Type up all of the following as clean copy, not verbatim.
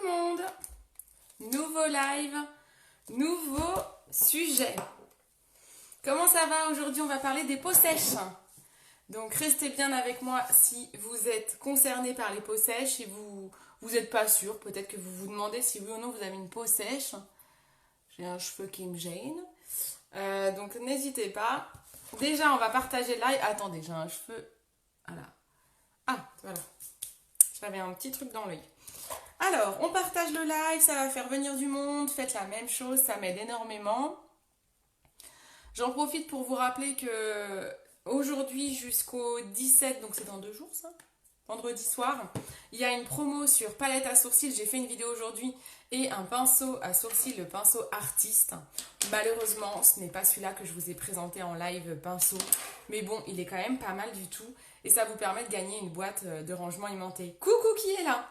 le monde. Nouveau live, nouveau sujet. Comment ça va aujourd'hui? On va parler des peaux sèches. Donc restez bien avec moi si vous êtes concerné par les peaux sèches. Si vous n'êtes pas sûr, peut-être que vous vous demandez si oui ou non vous avez une peau sèche. J'ai un cheveu qui me gêne. Donc n'hésitez pas. Déjà on va partager le live. Attendez, j'ai un cheveu. Voilà. Ah, voilà. J'avais un petit truc dans l'œil. Alors, on partage le live, ça va faire venir du monde. Faites la même chose, ça m'aide énormément. J'en profite pour vous rappeler que aujourd'hui jusqu'au 17, donc c'est dans 2 jours ça, vendredi soir, il y a une promo sur palette à sourcils. J'ai fait une vidéo aujourd'hui et un pinceau à sourcils, le pinceau artiste. Malheureusement, ce n'est pas celui-là que je vous ai présenté en live pinceau, mais bon, il est quand même pas mal du tout et ça vous permet de gagner une boîte de rangement aimanté. Coucou, qui est là?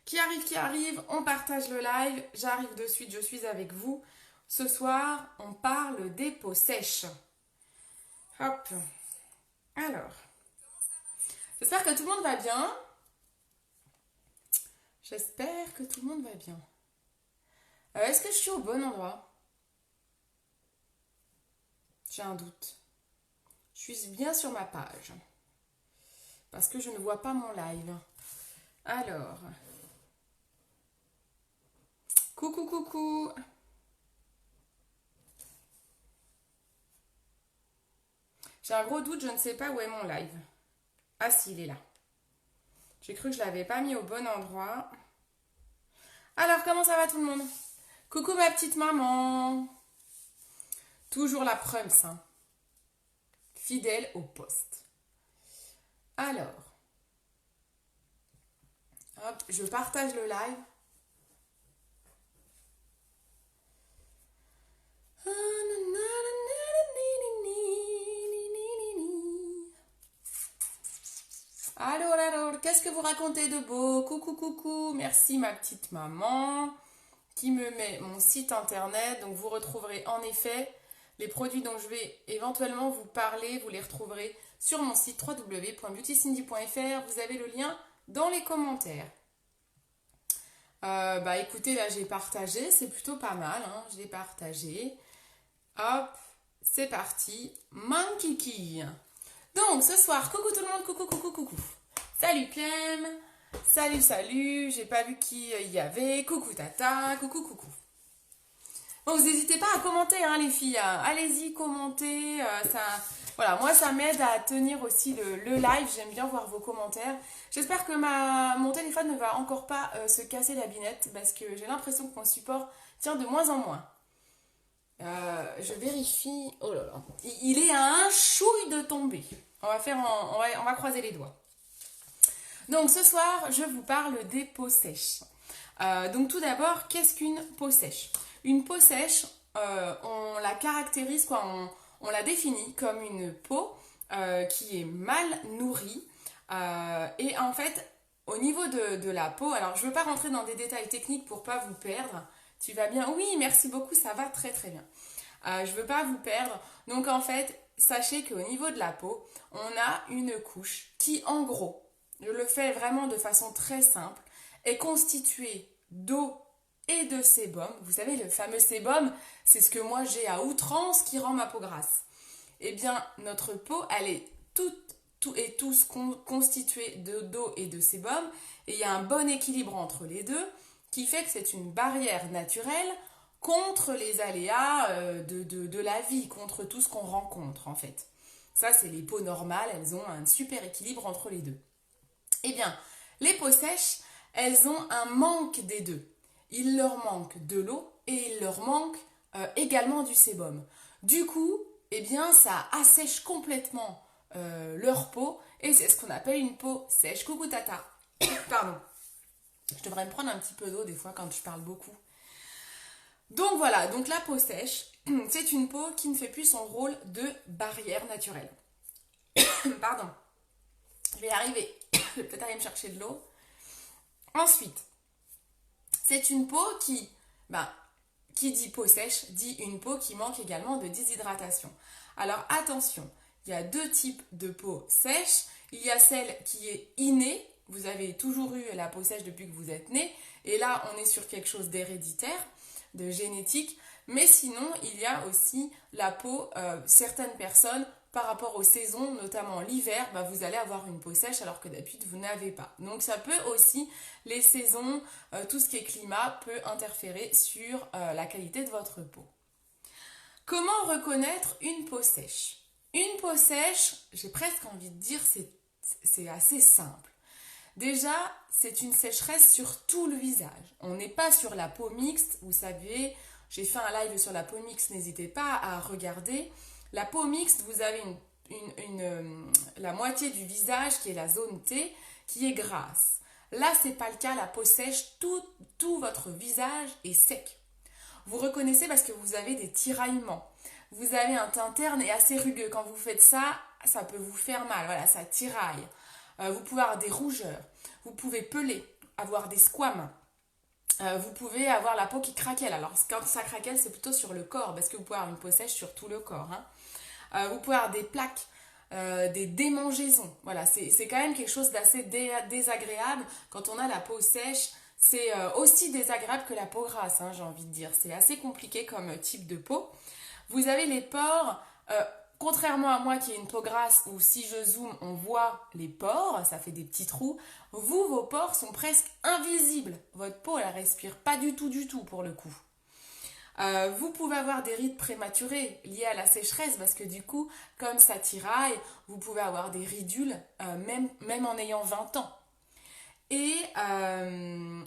Qui arrive, on partage le live, j'arrive de suite, je suis avec vous. Ce soir, on parle des peaux sèches. Hop. Alors, j'espère que tout le monde va bien. J'espère que tout le monde va bien. Est-ce que je suis au bon endroit? J'ai un doute. Je suis bien sur ma page. Parce que je ne vois pas mon live. Alors. Coucou. J'ai un gros doute, je ne sais pas où est mon live. Ah si, il est là. J'ai cru que je ne l'avais pas mis au bon endroit. Alors, comment ça va tout le monde? Coucou ma petite maman. Toujours la preuve, hein. Fidèle au poste. Alors. Hop, je partage le live. Alors, qu'est-ce que vous racontez de beau? Coucou, merci ma petite maman qui me met mon site internet. Donc vous retrouverez en effet les produits dont je vais éventuellement vous parler. Vous les retrouverez sur mon site www.beautycindy.fr. Vous avez le lien dans les commentaires. Écoutez, là j'ai partagé, c'est plutôt pas mal, hein, je l'ai partagé. Hop, c'est parti, Mankiki. Donc ce soir, coucou tout le monde, coucou. Salut Clem, salut, j'ai pas vu qui il y avait, coucou Tata, coucou. Bon, vous n'hésitez pas à commenter, hein, les filles, allez-y, commentez, voilà, moi ça m'aide à tenir aussi le live, j'aime bien voir vos commentaires. J'espère que mon téléphone ne va encore pas se casser la binette, parce que j'ai l'impression que mon support tient de moins en moins. Je vérifie, oh là là, il est à un chouille de tomber. On va croiser les doigts. Donc ce soir, je vous parle des peaux sèches. Donc tout d'abord, qu'est-ce qu'une peau sèche? Une peau sèche, on la caractérise, on la définit comme une peau qui est mal nourrie. Et en fait, au niveau de la peau, alors je ne veux pas rentrer dans des détails techniques pour pas vous perdre. Tu vas bien? Oui, merci beaucoup, ça va très bien. Je ne veux pas vous perdre. Donc en fait, sachez qu'au niveau de la peau, on a une couche qui, en gros, je le fais vraiment de façon très simple, est constituée d'eau et de sébum. Vous savez, le fameux sébum, c'est ce que moi j'ai à outrance qui rend ma peau grasse. Eh bien, notre peau, elle est tous constituée d'eau et de sébum, et il y a un bon équilibre entre les deux, qui fait que c'est une barrière naturelle contre les aléas de la vie, contre tout ce qu'on rencontre en fait. Ça, c'est les peaux normales, elles ont un super équilibre entre les deux. Eh bien, les peaux sèches, elles ont un manque des deux. Il leur manque de l'eau et il leur manque également du sébum. Du coup, eh bien, ça assèche complètement leur peau et c'est ce qu'on appelle une peau sèche. Coucou Tata. Pardon. Je devrais me prendre un petit peu d'eau des fois quand je parle beaucoup. Donc voilà, donc la peau sèche, c'est une peau qui ne fait plus son rôle de barrière naturelle. Pardon. Je vais y arriver. Je vais peut-être aller me chercher de l'eau. Ensuite, c'est une peau qui dit peau sèche, dit une peau qui manque également de déshydratation. Alors attention, il y a 2 types de peau sèche. Il y a celle qui est innée vous avez toujours eu la peau sèche depuis que vous êtes né, et là on est sur quelque chose d'héréditaire, de génétique, mais sinon il y a aussi la peau, certaines personnes, par rapport aux saisons, notamment l'hiver, vous allez avoir une peau sèche alors que d'habitude vous n'avez pas. Donc ça peut aussi, les saisons, tout ce qui est climat peut interférer sur la qualité de votre peau. Comment reconnaître une peau sèche? Une peau sèche, j'ai presque envie de dire, c'est assez simple. Déjà, c'est une sécheresse sur tout le visage. On n'est pas sur la peau mixte, vous savez, j'ai fait un live sur la peau mixte, n'hésitez pas à regarder. La peau mixte, vous avez la moitié du visage qui est la zone T, qui est grasse. Là, c'est pas le cas, la peau sèche, tout votre visage est sec. Vous reconnaissez parce que vous avez des tiraillements. Vous avez un teint terne et assez rugueux. Quand vous faites ça, ça peut vous faire mal. Voilà, ça tiraille. Vous pouvez avoir des rougeurs. Vous pouvez peler, avoir des squames. Vous pouvez avoir la peau qui craquelle. Alors, quand ça craquelle, c'est plutôt sur le corps parce que vous pouvez avoir une peau sèche sur tout le corps. Vous pouvez avoir des plaques, des démangeaisons. Voilà, c'est quand même quelque chose d'assez désagréable quand on a la peau sèche. C'est aussi désagréable que la peau grasse, j'ai envie de dire. C'est assez compliqué comme type de peau. Vous avez les pores, contrairement à moi qui ai une peau grasse où si je zoome, on voit les pores, ça fait des petits trous. Vous, vos pores sont presque invisibles. Votre peau, elle respire pas du tout pour le coup. Vous pouvez avoir des rides prématurées liées à la sécheresse parce que du coup, comme ça tiraille, vous pouvez avoir des ridules même en ayant 20 ans. Et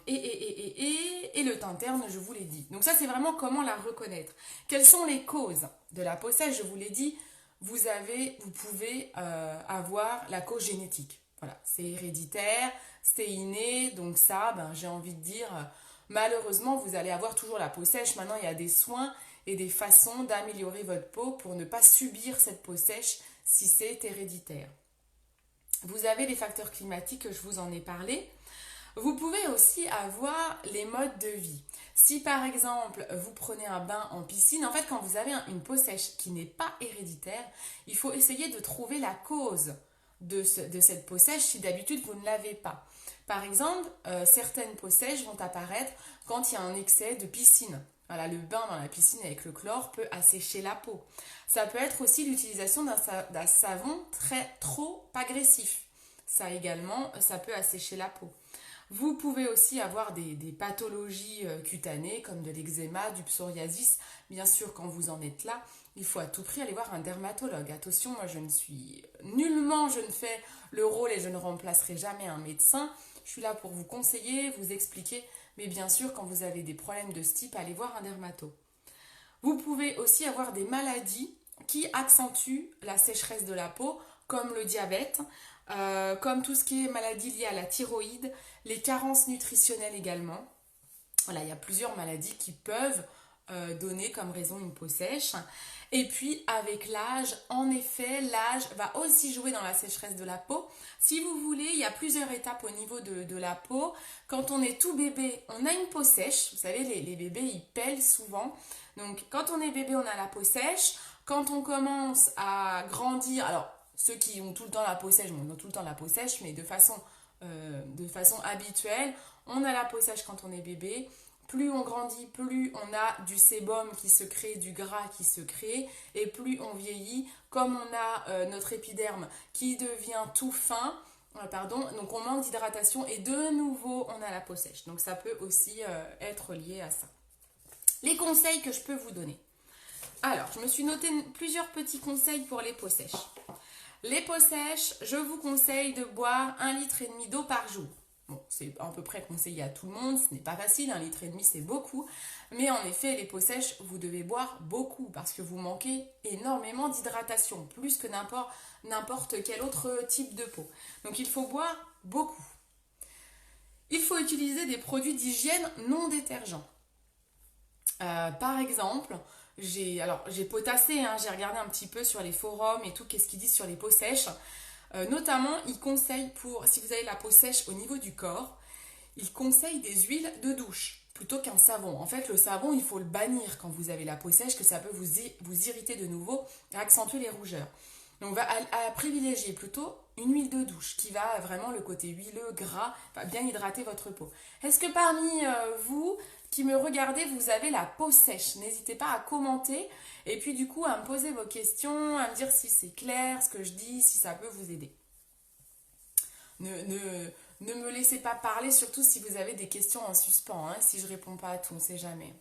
le teint terne, je vous l'ai dit. Donc ça, c'est vraiment comment la reconnaître. Quelles sont les causes de la peau sèche? Je vous l'ai dit, vous pouvez avoir la cause génétique. Voilà, c'est héréditaire, c'est inné, donc ça, j'ai envie de dire, malheureusement, vous allez avoir toujours la peau sèche. Maintenant, il y a des soins et des façons d'améliorer votre peau pour ne pas subir cette peau sèche si c'est héréditaire. Vous avez les facteurs climatiques, je vous en ai parlé. Vous pouvez aussi avoir les modes de vie. Si par exemple, vous prenez un bain en piscine, en fait, quand vous avez une peau sèche qui n'est pas héréditaire, il faut essayer de trouver la cause de cette peau sèche si d'habitude vous ne l'avez pas. Par exemple, certaines peaux sèches vont apparaître quand il y a un excès de piscine. Voilà, le bain dans la piscine avec le chlore peut assécher la peau. Ça peut être aussi l'utilisation d'un savon trop agressif. Ça également, ça peut assécher la peau. Vous pouvez aussi avoir des pathologies cutanées comme de l'eczéma, du psoriasis. Bien sûr, quand vous en êtes là, il faut à tout prix aller voir un dermatologue. Attention, moi je ne fais le rôle et je ne remplacerai jamais un médecin. Je suis là pour vous conseiller, vous expliquer. Mais bien sûr, quand vous avez des problèmes de ce type, allez voir un dermato. Vous pouvez aussi avoir des maladies qui accentuent la sécheresse de la peau, comme le diabète, comme tout ce qui est maladie liée à la thyroïde, les carences nutritionnelles également. Voilà, il y a plusieurs maladies qui peuvent donner comme raison une peau sèche. Et puis avec l'âge, en effet, l'âge va aussi jouer dans la sécheresse de la peau. Si vous voulez, il y a plusieurs étapes au niveau de la peau. Quand on est tout bébé, on a une peau sèche. Vous savez, les bébés, ils pèlent souvent. Donc quand on est bébé, on a la peau sèche. Quand on commence à grandir, alors ceux qui ont tout le temps la peau sèche, ils ont tout le temps la peau sèche, mais de façon habituelle, on a la peau sèche quand on est bébé. Plus on grandit, plus on a du sébum qui se crée, du gras qui se crée, et plus on vieillit, comme on a notre épiderme qui devient tout fin, donc on manque d'hydratation et de nouveau on a la peau sèche. Donc ça peut aussi être lié à ça. Les conseils que je peux vous donner. Alors, je me suis noté plusieurs petits conseils pour les peaux sèches. Les peaux sèches, je vous conseille de boire 1,5 litre d'eau par jour. Bon, c'est à peu près conseillé à tout le monde, ce n'est pas facile, 1,5 litre c'est beaucoup. Mais en effet, les peaux sèches, vous devez boire beaucoup parce que vous manquez énormément d'hydratation, plus que n'importe quel autre type de peau. Donc il faut boire beaucoup. Il faut utiliser des produits d'hygiène non détergents. Par exemple, j'ai potassé, j'ai regardé un petit peu sur les forums et tout, qu'est-ce qu'ils disent sur les peaux sèches. Notamment, ils conseillent si vous avez la peau sèche au niveau du corps, ils conseillent des huiles de douche plutôt qu'un savon. En fait, le savon, il faut le bannir quand vous avez la peau sèche, que ça peut vous irriter de nouveau et accentuer les rougeurs. Donc, on va privilégier plutôt une huile de douche qui va vraiment le côté huileux, gras, va bien hydrater votre peau. Est-ce que parmi vous qui me regardez, vous avez la peau sèche? N'hésitez pas à commenter et puis du coup à me poser vos questions, à me dire si c'est clair ce que je dis, si ça peut vous aider. Ne me laissez pas parler, surtout si vous avez des questions en suspens, hein, si je réponds pas à tout, on ne sait jamais.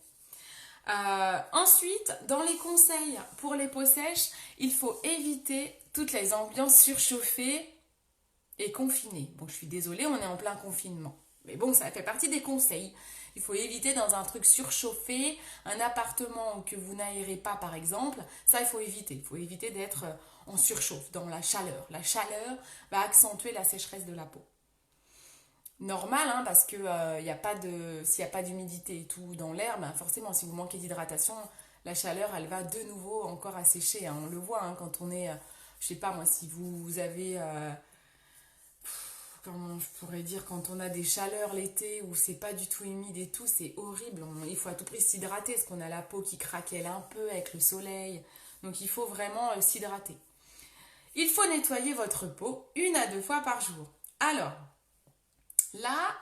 Ensuite, dans les conseils pour les peaux sèches, il faut éviter toutes les ambiances surchauffées et confinées. Bon, je suis désolée, on est en plein confinement. Mais bon, ça fait partie des conseils. Il faut éviter dans un truc surchauffé, un appartement que vous n'aérez pas par exemple. Ça, il faut éviter. Il faut éviter d'être en surchauffe, dans la chaleur. La chaleur va accentuer la sécheresse de la peau. Normal, hein, parce que s'il n'y a pas d'humidité et tout dans l'air, ben forcément, si vous manquez d'hydratation, la chaleur, elle va de nouveau encore assécher. Hein. On le voit hein, quand on est, je sais pas moi, si vous avez, comment je pourrais dire, quand on a des chaleurs l'été où c'est pas du tout humide et tout, c'est horrible. Il faut à tout prix s'hydrater parce qu'on a la peau qui craquelle un peu avec le soleil. Donc il faut vraiment s'hydrater. Il faut nettoyer votre peau 1 à 2 fois par jour. Alors, là,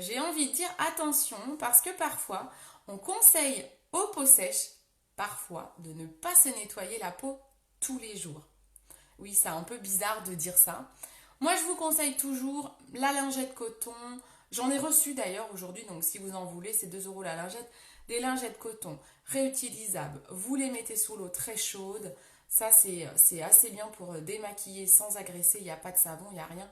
j'ai envie de dire attention parce que parfois, on conseille aux peaux sèches, parfois, de ne pas se nettoyer la peau tous les jours. Oui, c'est un peu bizarre de dire ça. Moi, je vous conseille toujours la lingette coton. J'en ai reçu d'ailleurs aujourd'hui, donc si vous en voulez, c'est 2 € la lingette. Des lingettes coton réutilisables. Vous les mettez sous l'eau très chaude. Ça, c'est assez bien pour démaquiller sans agresser. Il n'y a pas de savon, il n'y a rien.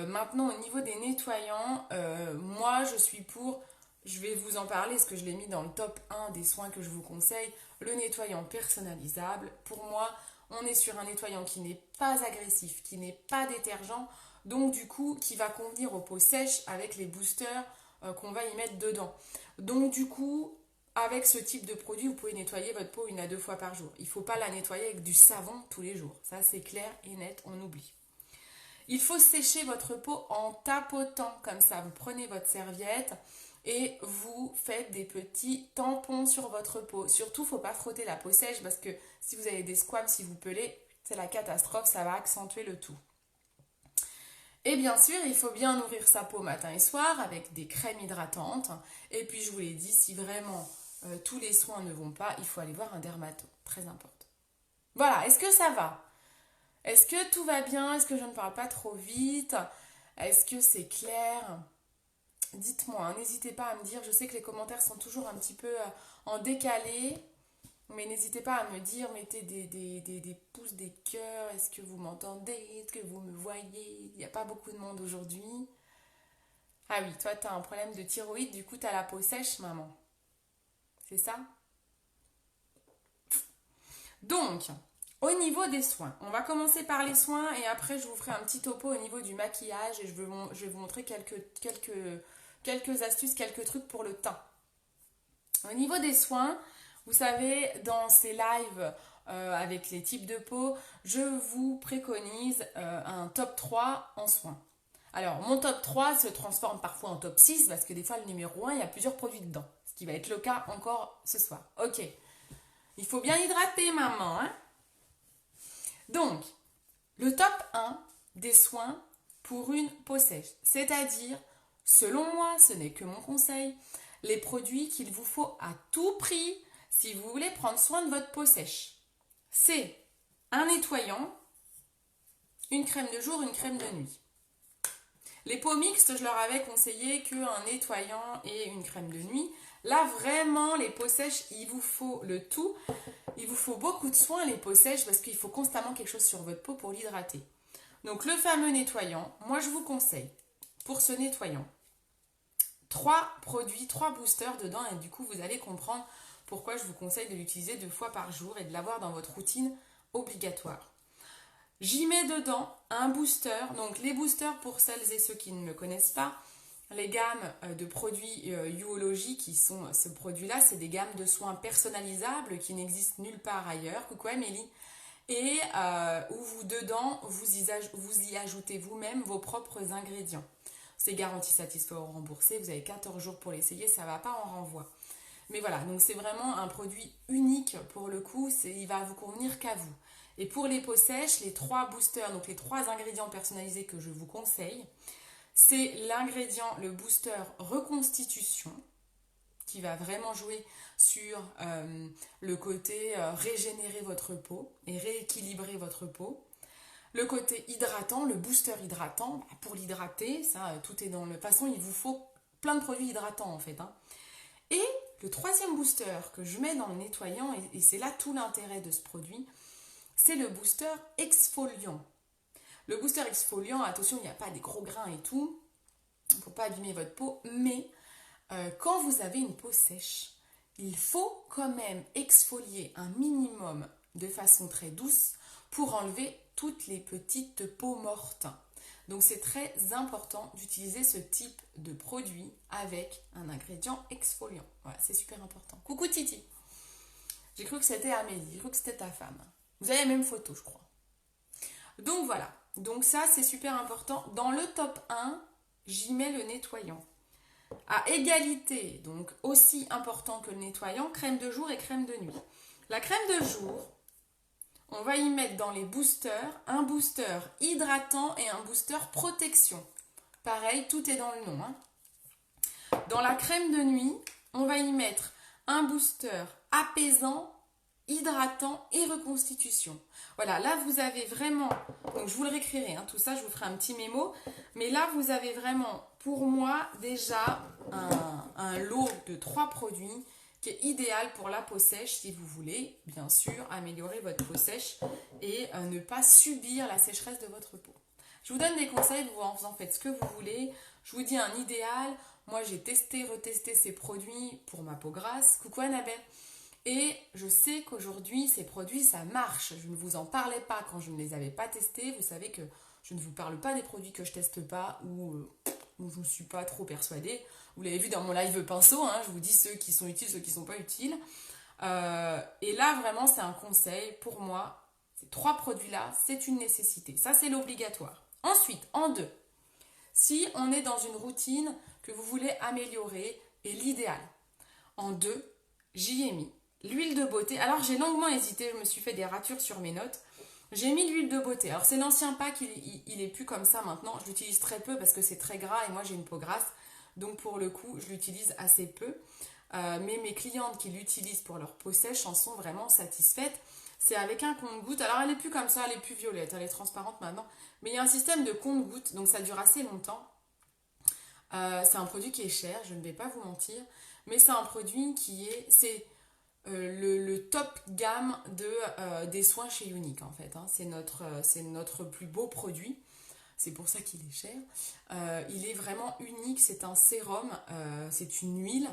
Maintenant, au niveau des nettoyants, moi, je vais vous en parler, parce que je l'ai mis dans le top 1 des soins que je vous conseille, le nettoyant personnalisable. Pour moi, on est sur un nettoyant qui n'est pas agressif, qui n'est pas détergent, donc du coup, qui va convenir aux peaux sèches avec les boosters qu'on va y mettre dedans. Donc du coup, avec ce type de produit, vous pouvez nettoyer votre peau 1 à 2 fois par jour. Il ne faut pas la nettoyer avec du savon tous les jours. Ça, c'est clair et net, on oublie. Il faut sécher votre peau en tapotant comme ça. Vous prenez votre serviette et vous faites des petits tampons sur votre peau. Surtout, il ne faut pas frotter la peau sèche parce que si vous avez des squames, si vous pelez, c'est la catastrophe, ça va accentuer le tout. Et bien sûr, il faut bien nourrir sa peau matin et soir avec des crèmes hydratantes. Et puis, je vous l'ai dit, si vraiment tous les soins ne vont pas, il faut aller voir un dermato. Très important. Voilà, est-ce que ça va ? Est-ce que tout va bien? Est-ce que je ne parle pas trop vite? Est-ce que c'est clair? Dites-moi, hein, n'hésitez pas à me dire. Je sais que les commentaires sont toujours un petit peu en décalé. Mais n'hésitez pas à me dire, mettez des pouces, des cœurs. Est-ce que vous m'entendez? Est-ce que vous me voyez? Il n'y a pas beaucoup de monde aujourd'hui. Ah oui, toi, tu as un problème de thyroïde. Du coup, tu as la peau sèche, maman. C'est ça? Donc... Au niveau des soins, on va commencer par les soins et après je vous ferai un petit topo au niveau du maquillage et je vais vous montrer quelques astuces, quelques trucs pour le teint. Au niveau des soins, vous savez, dans ces lives avec les types de peau, je vous préconise un top 3 en soins. Alors, mon top 3 se transforme parfois en top 6 parce que des fois, le numéro 1, il y a plusieurs produits dedans. Ce qui va être le cas encore ce soir. Ok. Il faut bien hydrater, maman, hein? Donc, le top 1 des soins pour une peau sèche, c'est-à-dire, selon moi, ce n'est que mon conseil, les produits qu'il vous faut à tout prix si vous voulez prendre soin de votre peau sèche. C'est un nettoyant, une crème de jour, une crème de nuit. Les peaux mixtes, je leur avais conseillé qu'un nettoyant et une crème de nuit. Là, vraiment, les peaux sèches, il vous faut le tout. Il vous faut beaucoup de soins, les peaux sèches, parce qu'il faut constamment quelque chose sur votre peau pour l'hydrater. Donc, le fameux nettoyant, moi, je vous conseille, pour ce nettoyant, 3 produits, 3 boosters dedans. Et du coup, vous allez comprendre pourquoi je vous conseille de l'utiliser 2 fois par jour et de l'avoir dans votre routine obligatoire. J'y mets dedans un booster. Donc, les boosters, pour celles et ceux qui ne me connaissent pas, les gammes de produits Youology qui sont ce produit-là, c'est des gammes de soins personnalisables qui n'existent nulle part ailleurs. Coucou Amélie. Et où vous dedans, vous y ajoutez vous-même vos propres ingrédients. C'est garanti satisfait ou remboursé. Vous avez 14 jours pour l'essayer, ça ne va pas en renvoi. Mais voilà, donc c'est vraiment un produit unique pour le coup. Il va vous convenir qu'à vous. Et pour les peaux sèches, les 3 boosters, donc les 3 ingrédients personnalisés que je vous conseille, c'est l'ingrédient, le booster reconstitution, qui va vraiment jouer sur le côté régénérer votre peau et rééquilibrer votre peau. Le côté hydratant, le booster hydratant, pour l'hydrater, ça tout est dans le... De toute façon, il vous faut plein de produits hydratants en fait. Hein. Et le 3e booster que je mets dans le nettoyant, et c'est là tout l'intérêt de ce produit, c'est le booster exfoliant. Le booster exfoliant, attention, il n'y a pas des gros grains et tout, il ne faut pas abîmer votre peau, mais quand vous avez une peau sèche, il faut quand même exfolier un minimum de façon très douce pour enlever toutes les petites peaux mortes. Donc c'est très important d'utiliser ce type de produit avec un ingrédient exfoliant. Voilà, c'est super important. Coucou Titi. J'ai cru que c'était Amélie, j'ai cru que c'était ta femme. Vous avez la même photo, je crois. Donc voilà. Donc ça, c'est super important. Dans le top 1, j'y mets le nettoyant. À égalité, donc aussi important que le nettoyant, crème de jour et crème de nuit. La crème de jour, on va y mettre dans les boosters un booster hydratant et un booster protection. Pareil, tout est dans le nom. Hein. Dans la crème de nuit, on va y mettre un booster apaisant, hydratant et reconstitution. Voilà, là vous avez vraiment, donc je vous le réécrirai, hein, tout ça je vous ferai un petit mémo, mais là vous avez vraiment pour moi déjà un lot de 3 produits qui est idéal pour la peau sèche si vous voulez, bien sûr, améliorer votre peau sèche et ne pas subir la sécheresse de votre peau. Je vous donne des conseils, vous en faites ce que vous voulez. Je vous dis un idéal. Moi, j'ai testé, retesté ces produits pour ma peau grasse. Coucou Annabelle. Et je sais qu'aujourd'hui, ces produits, ça marche. Je ne vous en parlais pas quand je ne les avais pas testés. Vous savez que je ne vous parle pas des produits que je teste pas ou je ne suis pas trop persuadée. Vous l'avez vu dans mon live pinceau, hein, je vous dis ceux qui sont utiles, ceux qui ne sont pas utiles. Et là, vraiment, c'est un conseil pour moi. Ces 3 produits-là, c'est une nécessité. Ça, c'est l'obligatoire. Ensuite, en 2, si on est dans une routine que vous voulez améliorer, et l'idéal, en 2, j'y ai mis l'huile de beauté. Alors, j'ai longuement hésité, je me suis fait des ratures sur mes notes. J'ai mis l'huile de beauté. Alors, c'est l'ancien pack, il est plus comme ça maintenant. Je l'utilise très peu parce que c'est très gras et moi, j'ai une peau grasse. Donc, pour le coup, je l'utilise assez peu. Mais mes clientes qui l'utilisent pour leur peau sèche en sont vraiment satisfaites. C'est avec un compte-gouttes. Alors, elle n'est plus comme ça, elle est plus violette, elle est transparente maintenant. Mais il y a un système de compte-gouttes, donc ça dure assez longtemps. C'est un produit qui est cher, je ne vais pas vous mentir. Mais c'est un produit qui est... C'est le top gamme des soins chez Unique, en fait. Hein. C'est notre plus beau produit. C'est pour ça qu'il est cher. Il est vraiment unique. C'est un sérum. C'est une huile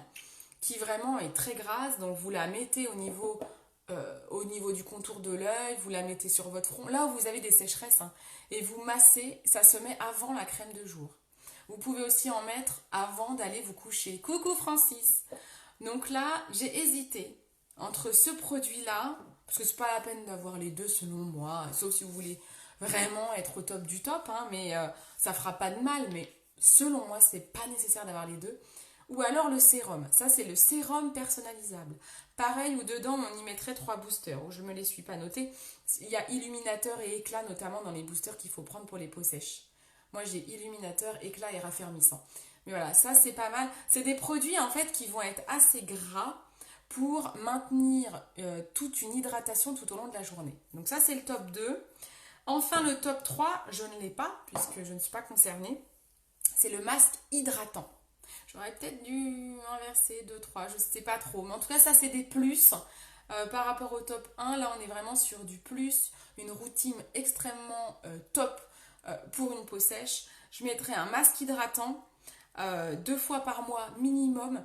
qui vraiment est très grasse. Donc, vous la mettez au niveau du contour de l'œil. Vous la mettez sur votre front. Là où vous avez des sécheresses. Hein, et vous massez. Ça se met avant la crème de jour. Vous pouvez aussi en mettre avant d'aller vous coucher. Coucou Francis. Donc là, j'ai hésité entre ce produit-là, parce que c'est pas la peine d'avoir les deux selon moi, sauf si vous voulez vraiment être au top du top, hein, mais ça fera pas de mal, mais selon moi, c'est pas nécessaire d'avoir les deux. Ou alors le sérum, ça c'est le sérum personnalisable. Pareil, où dedans on y mettrait 3 boosters, où je me les suis pas notés. Il y a illuminateur et éclat notamment dans les boosters qu'il faut prendre pour les peaux sèches. Moi j'ai illuminateur, éclat et raffermissant. Mais voilà, ça c'est pas mal. C'est des produits en fait qui vont être assez gras pour maintenir toute une hydratation tout au long de la journée. Donc ça, c'est le top 2. Enfin, le top 3, je ne l'ai pas, puisque je ne suis pas concernée. C'est le masque hydratant. J'aurais peut-être dû inverser 2, 3, je ne sais pas trop. Mais en tout cas, ça, c'est des plus. Par rapport au top 1, là, on est vraiment sur du plus. Une routine extrêmement top pour une peau sèche. Je mettrai un masque hydratant 2 fois par mois minimum.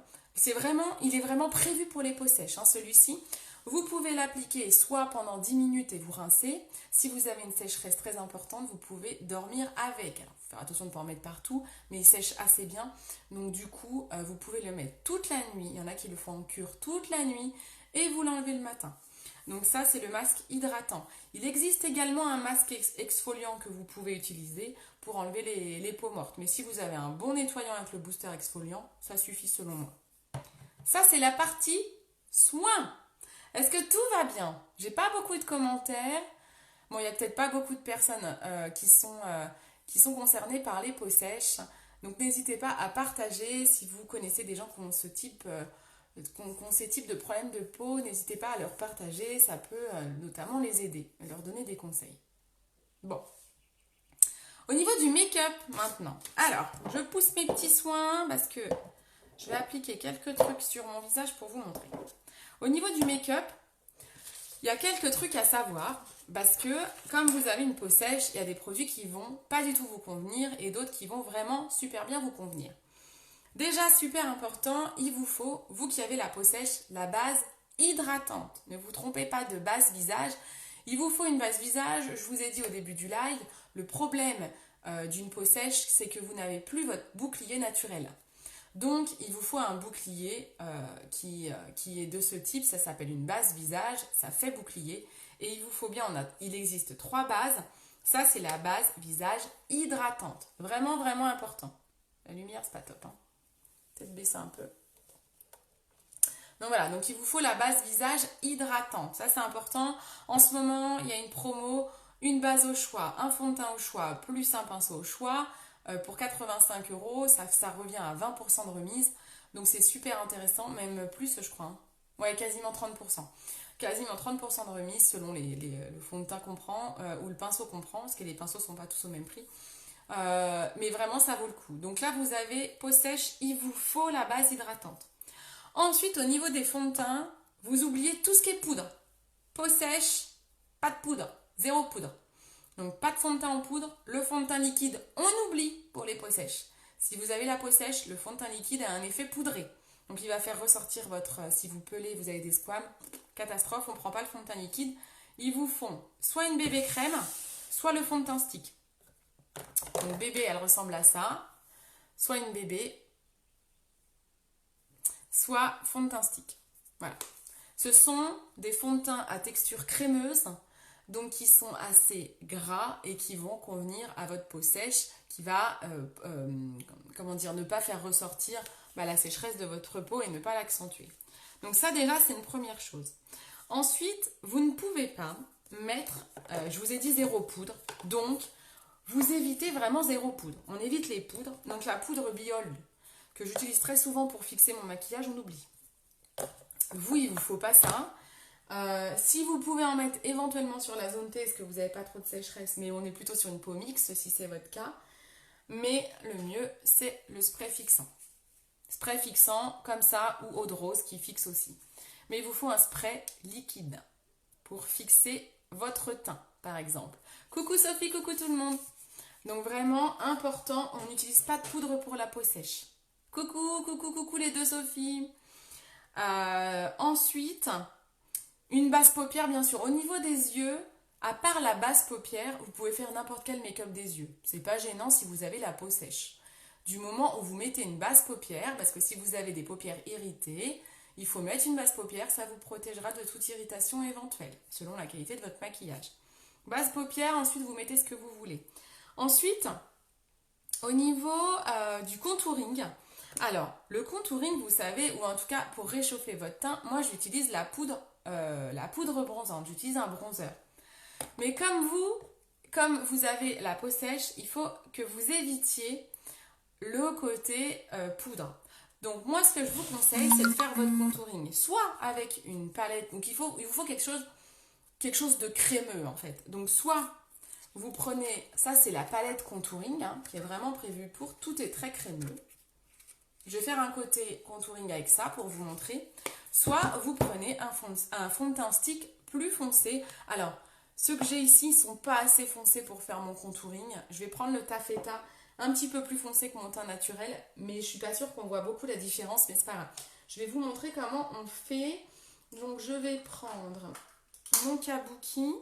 Il est vraiment prévu pour les peaux sèches, hein, celui-ci. Vous pouvez l'appliquer soit pendant 10 minutes et vous rincez. Si vous avez une sécheresse très importante, vous pouvez dormir avec. Alors, faut faire attention de ne pas en mettre partout, mais il sèche assez bien. Donc du coup, vous pouvez le mettre toute la nuit. Il y en a qui le font en cure toute la nuit et vous l'enlevez le matin. Donc ça, c'est le masque hydratant. Il existe également un masque exfoliant que vous pouvez utiliser pour enlever les peaux mortes. Mais si vous avez un bon nettoyant avec le booster exfoliant, ça suffit selon moi. Ça, c'est la partie soins. Est-ce que tout va bien? J'ai pas beaucoup de commentaires. Bon, il n'y a peut-être pas beaucoup de personnes qui sont concernées par les peaux sèches. Donc n'hésitez pas à partager si vous connaissez des gens qui ont qui ont ces types de problèmes de peau. N'hésitez pas à leur partager, ça peut notamment les aider, leur donner des conseils. Bon. Au niveau du make-up maintenant. Alors, je pousse mes petits soins parce que je vais appliquer quelques trucs sur mon visage pour vous montrer. Au niveau du make-up, il y a quelques trucs à savoir parce que comme vous avez une peau sèche, il y a des produits qui vont pas du tout vous convenir et d'autres qui vont vraiment super bien vous convenir. Déjà, super important, il vous faut, vous qui avez la peau sèche, la base hydratante. Ne vous trompez pas de base visage. Il vous faut une base visage. Je vous ai dit au début du live, le problème d'une peau sèche, c'est que vous n'avez plus votre bouclier naturel. Donc, il vous faut un bouclier qui est de ce type. Ça s'appelle une base visage. Ça fait bouclier. Et il vous faut bien, il existe 3 bases. Ça, c'est la base visage hydratante. Vraiment, vraiment important. La lumière, c'est pas top, hein. Peut-être baisser un peu. Donc voilà, donc il vous faut la base visage hydratante. Ça, c'est important. En ce moment, il y a une promo, une base au choix, un fond de teint au choix, plus un pinceau au choix. Pour 85 euros, ça revient à 20% de remise. Donc c'est super intéressant, même plus, je crois. Hein. Ouais, quasiment 30%. Quasiment 30% de remise selon le fond de teint qu'on prend ou le pinceau qu'on prend, parce que les pinceaux ne sont pas tous au même prix. Mais vraiment, ça vaut le coup. Donc là, vous avez peau sèche, il vous faut la base hydratante. Ensuite, au niveau des fonds de teint, vous oubliez tout ce qui est poudre. Peau sèche, pas de poudre, zéro poudre. Donc pas de fond de teint en poudre. Le fond de teint liquide, on oublie pour les peaux sèches. Si vous avez la peau sèche, le fond de teint liquide a un effet poudré. Donc il va faire ressortir si vous pelez, vous avez des squames, catastrophe, on ne prend pas le fond de teint liquide. Ils vous font soit une bébé crème, soit le fond de teint stick. Donc bébé, elle ressemble à ça. Soit une bébé, soit fond de teint stick. Voilà. Ce sont des fonds de teint à texture crémeuse, donc qui sont assez gras et qui vont convenir à votre peau sèche, qui va, ne pas faire ressortir la sécheresse de votre peau et ne pas l'accentuer. Donc ça déjà, c'est une première chose. Ensuite, vous ne pouvez pas mettre, je vous ai dit zéro poudre, donc vous évitez vraiment zéro poudre. On évite les poudres, donc la poudre Biold que j'utilise très souvent pour fixer mon maquillage, on oublie. Vous, il ne vous faut pas ça. Si vous pouvez en mettre éventuellement sur la zone T, parce que vous n'avez pas trop de sécheresse, mais on est plutôt sur une peau mixte si c'est votre cas. Mais le mieux, c'est le spray fixant. Spray fixant comme ça ou eau de rose qui fixe aussi. Mais il vous faut un spray liquide pour fixer votre teint, par exemple. Coucou Sophie, coucou tout le monde. Donc vraiment important, on n'utilise pas de poudre pour la peau sèche. Coucou, coucou, coucou les deux Sophie. Ensuite, une base paupière bien sûr. Au niveau des yeux, à part la base paupière, vous pouvez faire n'importe quel make-up des yeux. C'est pas gênant si vous avez la peau sèche. Du moment où vous mettez une base paupière, parce que si vous avez des paupières irritées, il faut mettre une base paupière, ça vous protégera de toute irritation éventuelle, selon la qualité de votre maquillage. Base paupière, ensuite vous mettez ce que vous voulez. Ensuite, au niveau du contouring, alors le contouring, vous savez, ou en tout cas pour réchauffer votre teint, moi j'utilise la poudre bronzante, j'utilise un bronzer. Mais comme vous avez la peau sèche, il faut que vous évitiez le côté poudre. Donc moi ce que je vous conseille, c'est de faire votre contouring soit avec une palette, donc il vous faut quelque chose de crémeux en fait. Donc soit vous prenez, ça c'est la palette contouring qui est vraiment prévue pour, tout est très crémeux. Je vais faire un côté contouring avec ça pour vous montrer. Soit vous prenez un fond de teint stick plus foncé. Alors, ceux que j'ai ici ne sont pas assez foncés pour faire mon contouring. Je vais prendre le taffeta un petit peu plus foncé que mon teint naturel, mais je suis pas sûre qu'on voit beaucoup la différence, mais c'est pas grave. Je vais vous montrer comment on fait. Donc, je vais prendre mon kabuki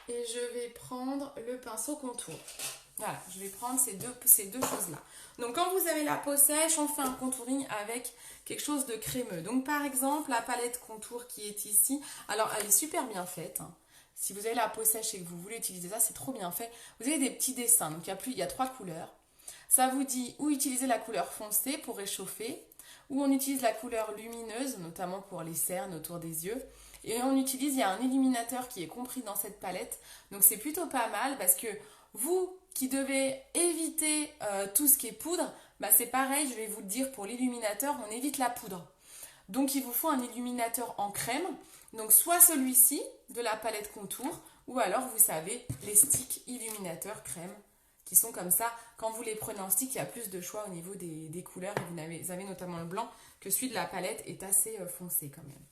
et je vais prendre le pinceau contour. Voilà, je vais prendre ces deux choses-là. Donc, quand vous avez la peau sèche, on fait un contouring avec quelque chose de crémeux. Donc, par exemple, la palette contour qui est ici, alors elle est super bien faite. Si vous avez la peau sèche et que vous voulez utiliser ça, c'est trop bien fait. Vous avez des petits dessins, donc il y a 3 couleurs. Ça vous dit où utiliser la couleur foncée pour réchauffer, où on utilise la couleur lumineuse, notamment pour les cernes autour des yeux, Et il y a un illuminateur qui est compris dans cette palette. Donc c'est plutôt pas mal parce que vous qui devez éviter tout ce qui est poudre, bah c'est pareil, je vais vous le dire pour l'illuminateur, on évite la poudre. Donc il vous faut un illuminateur en crème. Donc soit celui-ci de la palette contour, ou alors vous savez les sticks illuminateurs crème qui sont comme ça. Quand vous les prenez en stick, il y a plus de choix au niveau des couleurs. Et vous avez notamment le blanc, que celui de la palette est assez foncé quand même.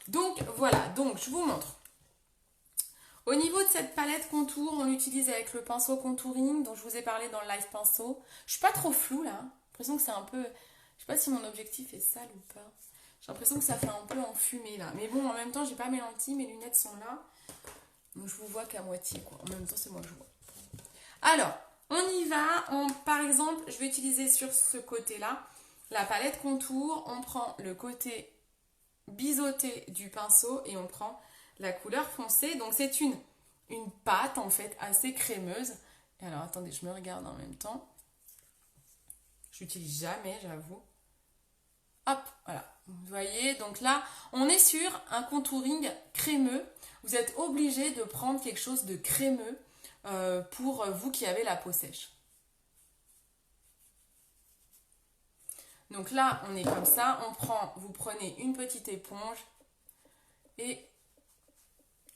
Donc voilà, donc je vous montre. Au niveau de cette palette contour, on l'utilise avec le pinceau contouring dont je vous ai parlé dans le live pinceau. Je suis pas trop floue là, hein. J'ai l'impression que c'est un peu... Je sais pas si mon objectif est sale ou pas. J'ai l'impression que ça fait un peu enfumé là. Mais bon, en même temps, j'ai pas mes lentilles, mes lunettes sont là. Donc je vous vois qu'à moitié quoi. En même temps, c'est moi que je vois. Alors, on y va. Par exemple, je vais utiliser sur ce côté-là la palette contour. On prend le côté biseauté du pinceau et on prend la couleur foncée. Donc c'est une pâte en fait assez crémeuse. Et alors attendez, je me regarde en même temps. Je n'utilise jamais, j'avoue. Hop, voilà. Vous voyez, donc là, on est sur un contouring crémeux. Vous êtes obligé de prendre quelque chose de crémeux pour vous qui avez la peau sèche. Donc là, on est comme ça. Vous prenez une petite éponge et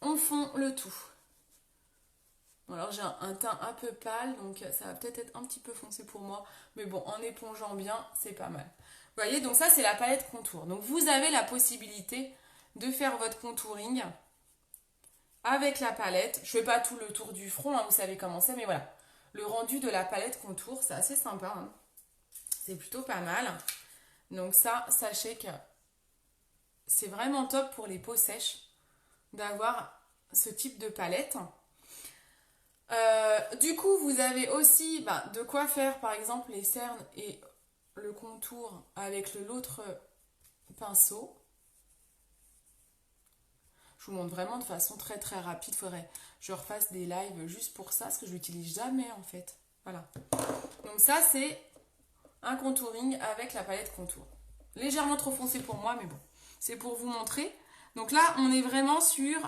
on fond le tout. Bon, alors j'ai un teint un peu pâle, donc ça va peut-être être un petit peu foncé pour moi. Mais bon, en épongeant bien, c'est pas mal. Vous voyez, donc ça, c'est la palette contour. Donc vous avez la possibilité de faire votre contouring avec la palette. Je fais pas tout le tour du front, hein, vous savez comment c'est, mais voilà. Le rendu de la palette contour, c'est assez sympa. Hein. C'est plutôt pas mal. Donc ça, sachez que c'est vraiment top pour les peaux sèches d'avoir ce type de palette. Du coup, vous avez aussi de quoi faire, par exemple, les cernes et le contour avec l'autre pinceau. Je vous montre vraiment de façon très très rapide. Il faudrait que je refasse des lives juste pour ça, parce que je l'utilise jamais en fait. Voilà. Donc ça, c'est un contouring avec la palette contour. Légèrement trop foncé pour moi, mais bon, c'est pour vous montrer. Donc là, on est vraiment sur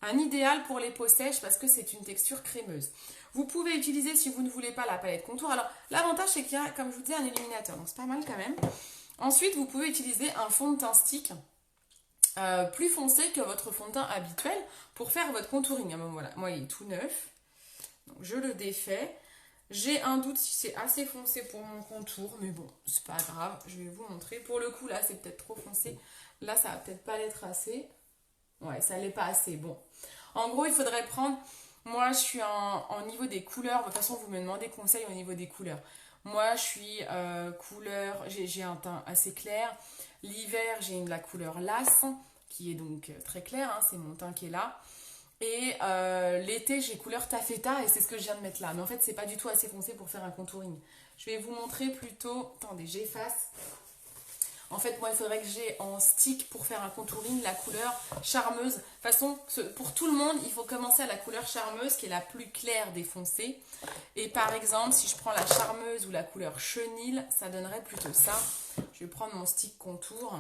un idéal pour les peaux sèches parce que c'est une texture crémeuse. Vous pouvez utiliser, si vous ne voulez pas, la palette contour. Alors, l'avantage, c'est qu'il y a, comme je vous disais, un illuminateur. Donc, c'est pas mal quand même. Ensuite, vous pouvez utiliser un fond de teint stick plus foncé que votre fond de teint habituel pour faire votre contouring. Bon, voilà, moi, il est tout neuf. Donc, je le défais. J'ai un doute si c'est assez foncé pour mon contour, mais bon, c'est pas grave, je vais vous montrer. Pour le coup, là, c'est peut-être trop foncé. Là, ça va peut-être pas l'être assez. Ouais, ça l'est pas assez. Bon. En gros, il faudrait prendre... Moi, je suis en niveau des couleurs. De toute façon, vous me demandez conseil au niveau des couleurs. Moi, je suis couleur... J'ai un teint assez clair. L'hiver, j'ai la couleur lace, qui est donc très claire. Hein, c'est mon teint qui est là. Et l'été, j'ai couleur taffeta et c'est ce que je viens de mettre là. Mais en fait, c'est pas du tout assez foncé pour faire un contouring. Je vais vous montrer plutôt... Attendez, j'efface. En fait, moi, il faudrait que j'ai en stick pour faire un contouring la couleur charmeuse. De toute façon, pour tout le monde, il faut commencer à la couleur charmeuse qui est la plus claire des foncés. Et par exemple, si je prends la charmeuse ou la couleur chenille, ça donnerait plutôt ça. Je vais prendre mon stick contour.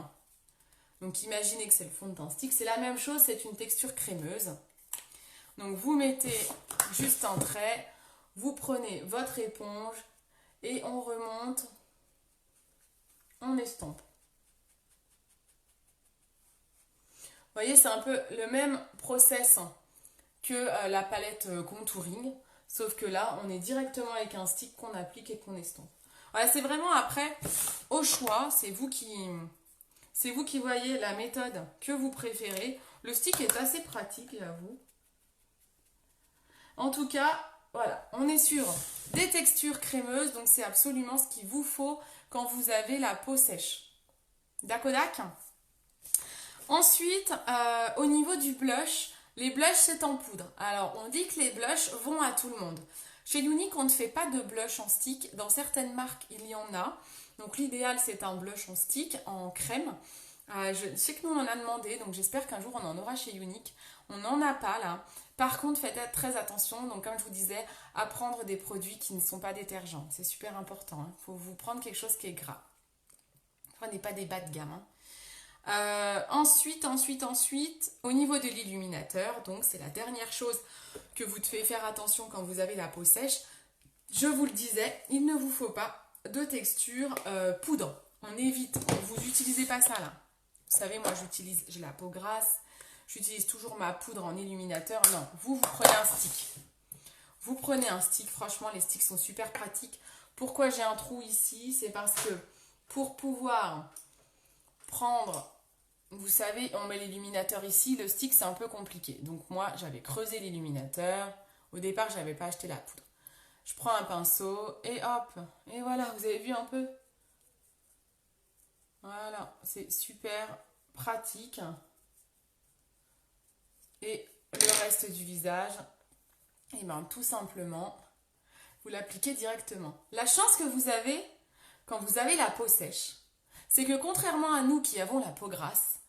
Donc, imaginez que c'est le fond de teint stick. C'est la même chose, c'est une texture crémeuse. Donc vous mettez juste un trait, vous prenez votre éponge et on remonte, on estompe. Vous voyez, c'est un peu le même process que la palette contouring, sauf que là, on est directement avec un stick qu'on applique et qu'on estompe. Voilà, c'est vraiment après, au choix, c'est vous qui voyez la méthode que vous préférez. Le stick est assez pratique, j'avoue. En tout cas, voilà, on est sur des textures crémeuses, donc c'est absolument ce qu'il vous faut quand vous avez la peau sèche. D'accord? Ensuite, au niveau du blush, les blushs c'est en poudre. Alors, on dit que les blushs vont à tout le monde. Chez Younique, on ne fait pas de blush en stick. Dans certaines marques, il y en a. Donc, l'idéal, c'est un blush en stick, en crème. Je sais que nous, on en a demandé, donc j'espère qu'un jour, on en aura chez Younique. On n'en a pas, là. Par contre, faites très attention, donc comme je vous disais, à prendre des produits qui ne sont pas détergents. C'est super important. Il faut vous prendre quelque chose qui est gras. Prenez pas des bas de gamme. Ensuite, au niveau de l'illuminateur, donc c'est la dernière chose que vous devez faire attention quand vous avez la peau sèche. Je vous le disais, il ne vous faut pas de texture poudre. On évite, vous n'utilisez pas ça là. Vous savez, moi j'ai la peau grasse, j'utilise toujours ma poudre en illuminateur. Non, vous prenez un stick. Vous prenez un stick, franchement les sticks sont super pratiques. Pourquoi j'ai un trou ici? C'est parce que pour pouvoir prendre, vous savez, on met l'illuminateur ici, le stick c'est un peu compliqué. Donc moi j'avais creusé l'illuminateur, au départ j'avais pas acheté la poudre. Je prends un pinceau et hop, et voilà, vous avez vu un peu? Voilà, c'est super pratique. Et le reste du visage, et bien tout simplement, vous l'appliquez directement. La chance que vous avez quand vous avez la peau sèche, c'est que contrairement à nous qui avons la peau grasse,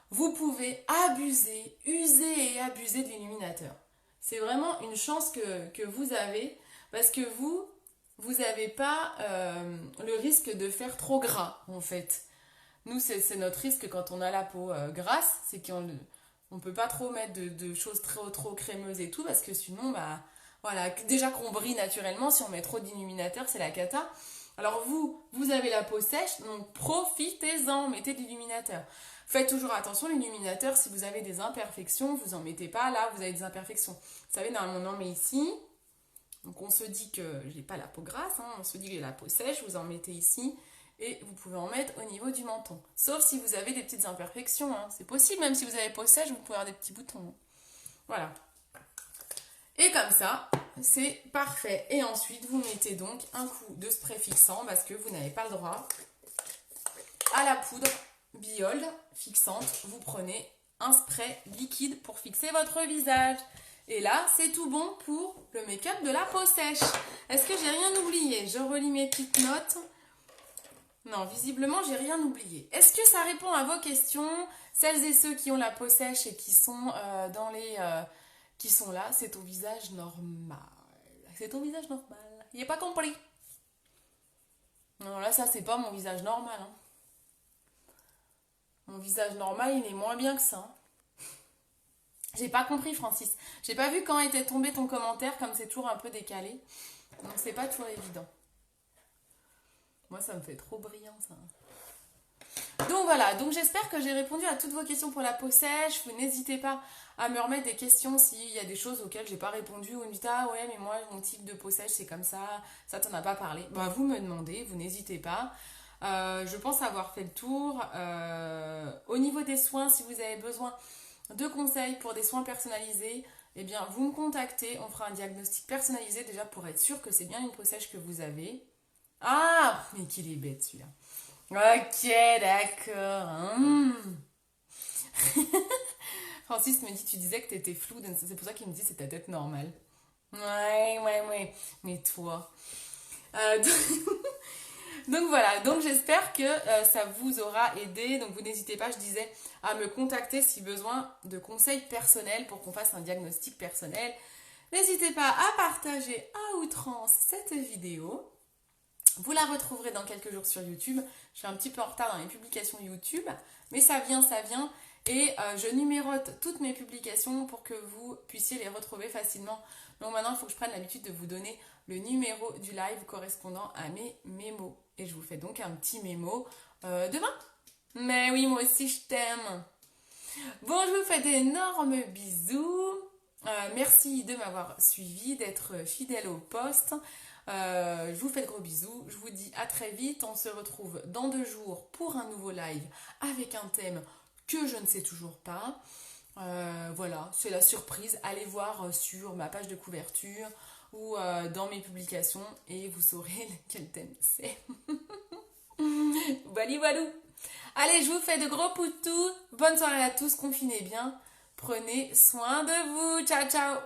vous pouvez abuser, user et abuser de l'illuminateur. C'est vraiment une chance que vous avez parce que vous n'avez pas le risque de faire trop gras en fait. Nous, c'est notre risque quand on a la peau grasse, c'est qu'on ne peut pas trop mettre de choses trop crémeuses et tout, parce que sinon, bah, voilà, déjà qu'on brille naturellement, si on met trop d'illuminateur, c'est la cata. Alors vous avez la peau sèche, donc profitez-en, mettez de l'illuminateur. Faites toujours attention, l'illuminateur, si vous avez des imperfections, vous en mettez pas là, vous avez des imperfections. Vous savez, normalement, on en met ici. Donc on se dit que j'ai pas la peau grasse, hein, on se dit que j'ai la peau sèche, vous en mettez ici. Et vous pouvez en mettre au niveau du menton. Sauf si vous avez des petites imperfections. Hein. C'est possible, même si vous avez peau sèche, vous pouvez avoir des petits boutons. Hein. Voilà. Et comme ça, c'est parfait. Et ensuite, vous mettez donc un coup de spray fixant parce que vous n'avez pas le droit à la poudre Biold fixante. Vous prenez un spray liquide pour fixer votre visage. Et là, c'est tout bon pour le make-up de la peau sèche. Est-ce que j'ai rien oublié? Je relis mes petites notes. Non, visiblement, j'ai rien oublié. Est-ce que ça répond à vos questions? Celles et ceux qui ont la peau sèche et qui sont qui sont là, c'est ton visage normal. C'est ton visage normal. Il n'est pas compris. Non, là, ça, c'est pas mon visage normal. Hein. Mon visage normal, il est moins bien que ça. Hein. J'ai pas compris, Francis. J'ai pas vu quand était tombé ton commentaire, comme c'est toujours un peu décalé. Donc, c'est pas toujours évident. Moi, ça me fait trop brillant, ça. Donc voilà, donc j'espère que j'ai répondu à toutes vos questions pour la peau sèche. Vous n'hésitez pas à me remettre des questions s'il y a des choses auxquelles j'ai pas répondu. Ou me dites, ah ouais, mais moi, mon type de peau sèche, c'est comme ça t'en a pas parlé. Bah, vous me demandez, vous n'hésitez pas. Je pense avoir fait le tour. Au niveau des soins, si vous avez besoin de conseils pour des soins personnalisés, eh bien, vous me contactez. On fera un diagnostic personnalisé déjà pour être sûr que c'est bien une peau sèche que vous avez. Ah, mais qu'il est bête celui-là. Ok, d'accord. Francis me dit, tu disais que t'étais floue, c'est pour ça qu'il me dit c'est ta tête normale. Ouais. Mais toi. Donc voilà, donc j'espère que ça vous aura aidé. Donc vous n'hésitez pas, je disais, à me contacter si besoin de conseils personnels pour qu'on fasse un diagnostic personnel. N'hésitez pas à partager à outrance cette vidéo. Vous la retrouverez dans quelques jours sur YouTube. Je suis un petit peu en retard dans les publications YouTube, mais ça vient. Et je numérote toutes mes publications pour que vous puissiez les retrouver facilement. Donc maintenant, il faut que je prenne l'habitude de vous donner le numéro du live correspondant à mes mémos. Et je vous fais donc un petit mémo demain. Mais oui, moi aussi, je t'aime. Bon, je vous fais d'énormes bisous. Merci de m'avoir suivi, d'être fidèle au poste. Je vous fais de gros bisous. Je vous dis à très vite. On se retrouve dans 2 jours pour un nouveau live avec un thème que je ne sais toujours pas. Voilà, c'est la surprise. Allez voir sur ma page de couverture ou dans mes publications et vous saurez quel thème c'est. Walou. Allez, je vous fais de gros poutous. Bonne soirée à tous, confinez bien. Prenez soin de vous. Ciao, ciao.